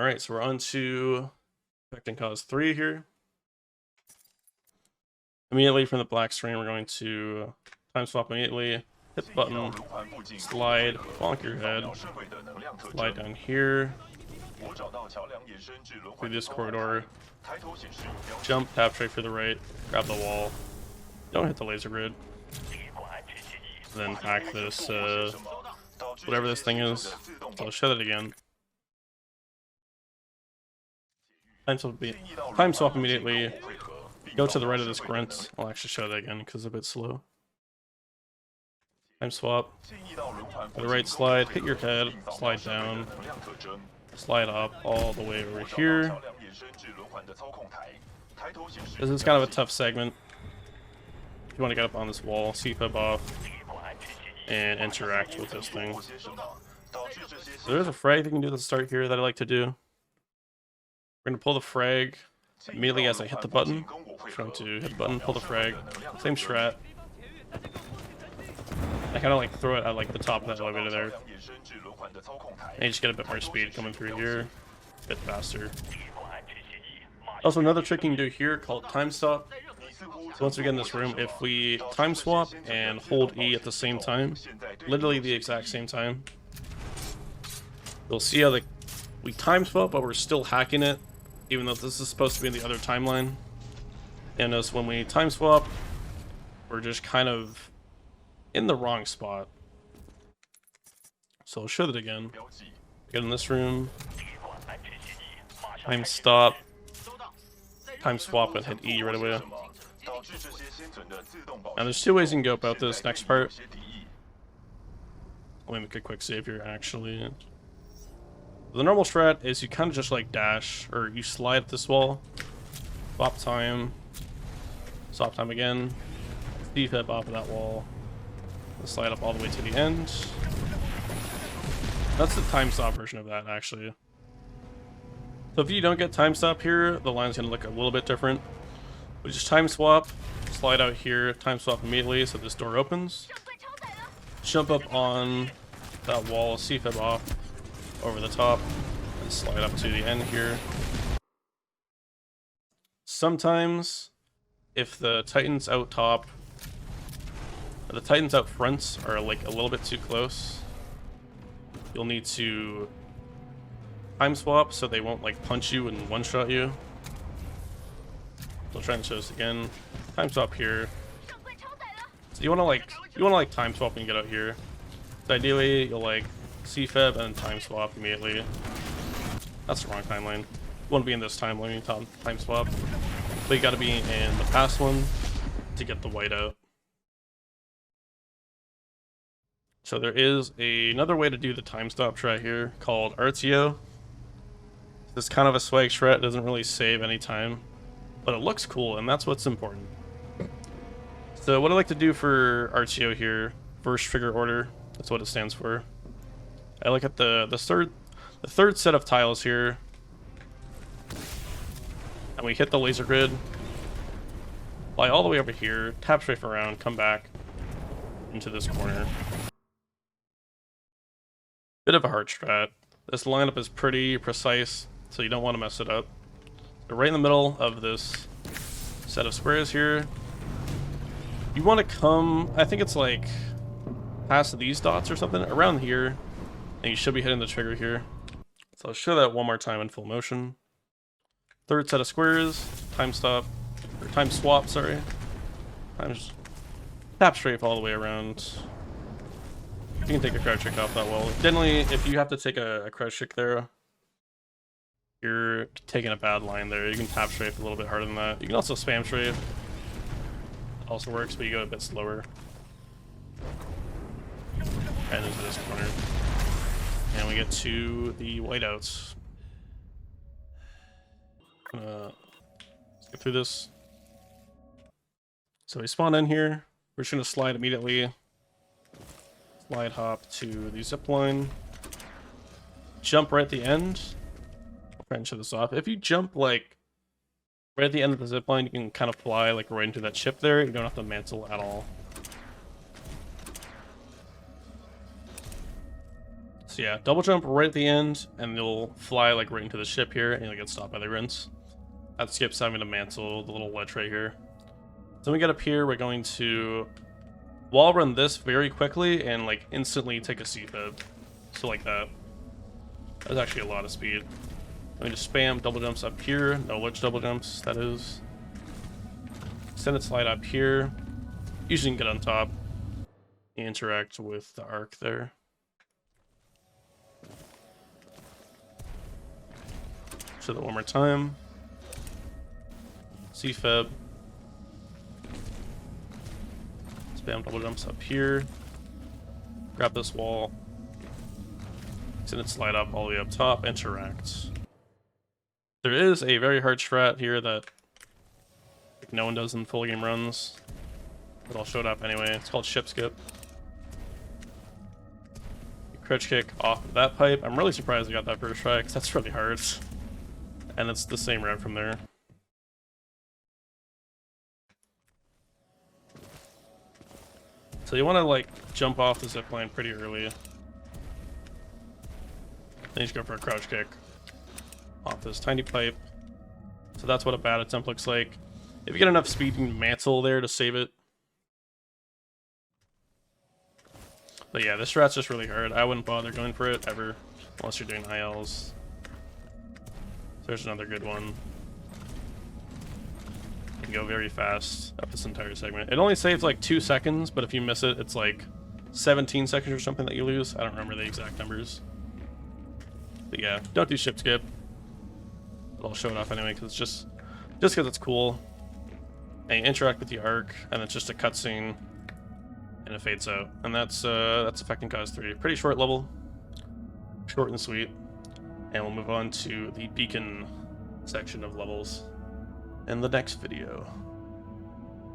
Alright, so we're on to Affecting Cause 3 here. Immediately from the black screen, we're going to time swap immediately, hit the button, slide, bonk your head, slide down here, through this corridor, jump, tap straight for the right, grab the wall, don't hit the laser grid, then hack this, whatever this thing is. So I'll show that again. Time swap immediately. Go to the right of this grunt. I'll actually show that again because it's a bit slow. Time swap. To the right slide, hit your head, slide down, slide up all the way over here. This is kind of a tough segment. If you want to get up on this wall, CFib off, and interact with this thing. So there's a frag you can do at the start here that I like to do. We're going to pull the frag immediately as I hit the button. Trying to hit the button, pull the frag. Same strat. I kind of like throw it at like the top of that elevator there. And you just get a bit more speed coming through here. A bit faster. Also, another trick you can do here called time stop. So once we get in this room, if we time swap and hold E at the same time, literally the exact same time, you'll see how we time swap, but we're still hacking it, even though this is supposed to be in the other timeline. And notice when we time swap, we're just kind of in the wrong spot. So I'll show that again. Get in this room, time stop, time swap, and hit E right away. Now there's two ways you can go about this next part. Let me make a quick save here actually. The normal strat is you kind of just like dash, or you slide at this wall, swap time again, CFib off of that wall, and slide up all the way to the end. That's the time stop version of that actually. So if you don't get time stop here, the line's gonna look a little bit different. We just time swap, slide out here, time swap immediately so this door opens. Jump up on that wall, CFib off, over the top, and slide up to the end here. Sometimes, if the Titans out top, or the Titans out fronts are like a little bit too close, you'll need to time swap so they won't like punch you and one-shot you. I'll try and show this again. Time swap here. So you wanna like time swap when you get out here. So ideally you'll like CFib and time swap immediately. That's the wrong timeline. You want to be in this timeline, time swap. But you gotta be in the past one to get the whiteout. So there is another way to do the time stop strat here called RTO. This is kind of a swag strat, it doesn't really save any time, but it looks cool, and that's what's important. So what I like to do for RTO here, first trigger order, that's what it stands for. I look at the third set of tiles here, and we hit the laser grid, fly all the way over here, tap strafe around, come back into this corner. Bit of a hard strat. This lineup is pretty precise, so you don't want to mess it up. So right in the middle of this set of squares here, you want to come, I think it's like past these dots or something, around here, and you should be hitting the trigger here. So I'll show that one more time in full motion. Third set of squares, time stop, or time swap, sorry. Tap strafe all the way around. You can take a crouch kick off that wall. Generally, if you have to take a crouch kick there, you're taking a bad line there. You can tap strafe a little bit harder than that. You can also spam strafe. It also works, but you go a bit slower. And into this corner. And we get to the whiteouts. Let's get through this. So we spawn in here. We're just going to slide immediately. Slide hop to the zip line. Jump right at the end. I'll try and show this off. If you jump like right at the end of the zip line, you can kind of fly like right into that ship there. You don't have to mantle at all. So So yeah, double jump right at the end, and you'll fly like right into the ship here, and you'll get stopped by the rinse. That skips having to mantle the little ledge right here. Then we get up here, we're going to wall run this very quickly and like instantly take a C-fib. So like that. That's actually a lot of speed. Let me just spam double jumps up here, no ledge double jumps, that is. Extended slide up here. Usually you can get on top. Interact with the arc there. So that one more time. C-fib. Spam double jumps up here. Grab this wall. Extended slide up all the way up top. Interact. There is a very hard strat here that no one does in full game runs, but I'll show it up anyway. It's called ship skip. Crouch kick off of that pipe. I'm really surprised I got that first try, because that's really hard. And it's the same route from there. So you want to like jump off the zipline pretty early. Then you just go for a crouch kick off this tiny pipe. So that's what a bad attempt looks like. If you get enough speed, you can mantle there to save it. But yeah, this strat's just really hard. I wouldn't bother going for it ever, unless you're doing ILs. So there's another good one. You can go very fast up this entire segment. It only saves like 2 seconds, but if you miss it, it's like 17 seconds or something that you lose. I don't remember the exact numbers. But yeah, don't do ship skip. But I'll show it off anyway, because it's just because it's cool. And you interact with the arc, and it's just a cutscene, and it fades out. And that's Affecting Cause 3. Pretty short level, short and sweet. And we'll move on to the beacon section of levels in the next video.